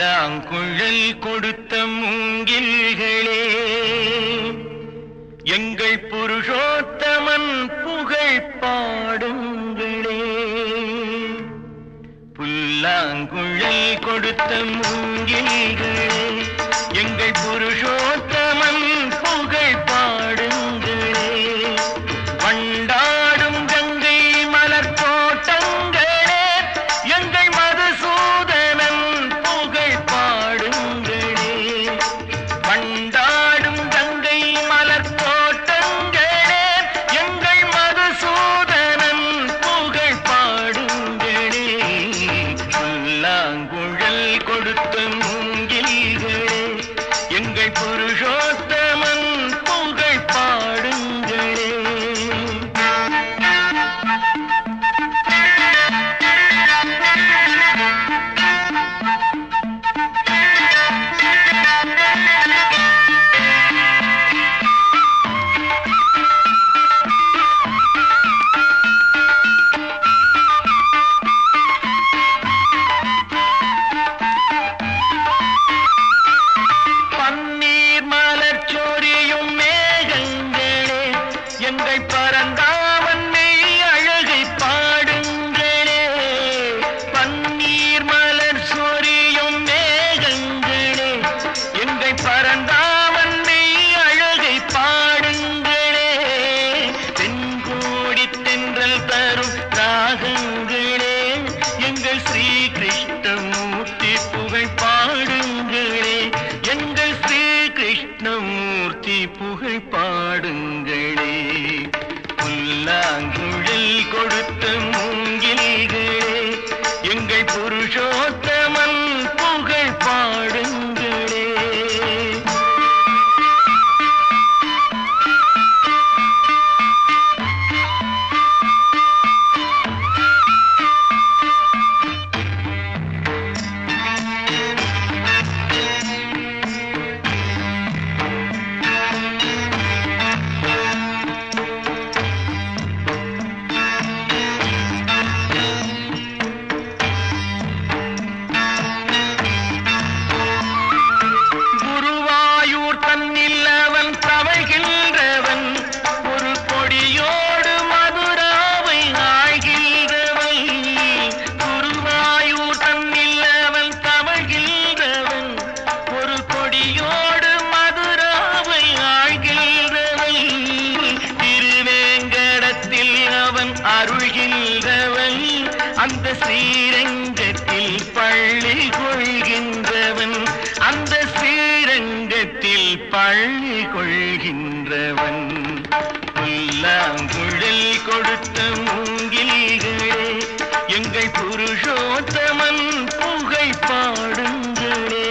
புல்லாங்குழல் கொடுத்த மூங்கில்களே, எங்கள் புருஷோத்தமன் புகழ் பாடுங்களே. புல்லாங்குழல் கொடுத்த மூங்கில்களே, எங்கள் புருஷோத்தமன் புகழ் பாடுங்களே. வண்டாடும் கங்கை மலர் தோட்டங்களே, எங்கள் மதுசூதனன் புகழ் பாடுங்களே. வண்டாடும் கங்கை மலர் தோட்டங்களே, எங்கள் மதுசூதனன் புகழ் பாடுங்களே. புல்லாங்குழல் கொடுத்த மூங்கில்களே, எங்கள் புருஷோத்தமன் புகழ் பாடுங்களே. எங்கள் பரந்தாமன் மெய் அழகை பாடுங்களே. பன்னீர் மலர் சொரியும் மேகங்களே, எங்கள் பரந்தாமன் மெய் அழகை பாடுங்களே. தென்கோடி தென்றல் தரும் ராகங்களே, எங்கள் ஸ்ரீ கிருஷ்ணமூர்த்தி புகழ் பாடுங்களே. எங்கள் ஸ்ரீ கிருஷ்ணமூர்த்தி புகழ் பாடுங்களே. புல்லாங்குழல் கொடுத்த மூங்கில்களே, எங்கள் புருஷோத்தமன் புகழ் பாடுங்களே. அருள்கின்றவன் அந்த ஸ்ரீரங்கத்தில் பள்ளி கொள்கின்றவன், அந்த ஸ்ரீரங்கத்தில் பள்ளி கொள்கின்றவன். புல்லாங்குழல் கொடுத்த மூங்கில்களே, எங்கள் புருஷோத்தமன் புகழ் பாடுங்களே.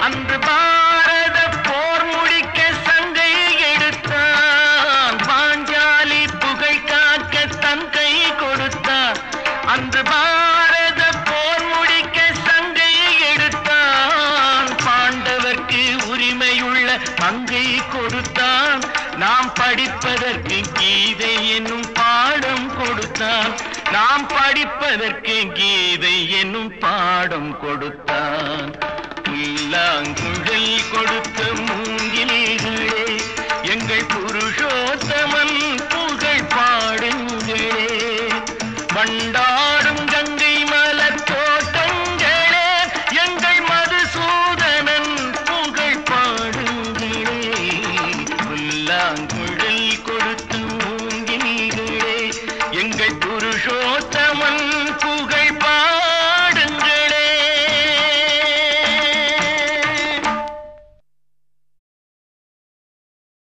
அன்று பாரத போர் முடிக்க சங்கை எடுத்தான். பாஞ்சாலி புகழ் காக்க தன் கை கொடுத்தான். அன்று பாரத போர் முடிக்க சங்கை எடுத்தான். பாண்டவர்க்கு உரிமையுள்ள பங்கை கொடுத்தான். நாம் படிப்பதற்கு கீதை என்னும் பாடம் கொடுத்தான். நாம் படிப்பதற்கு கீதை என்னும் பாடம் கொடுத்தான். புல்லாங்குழல் கொடுத்த மூங்கில்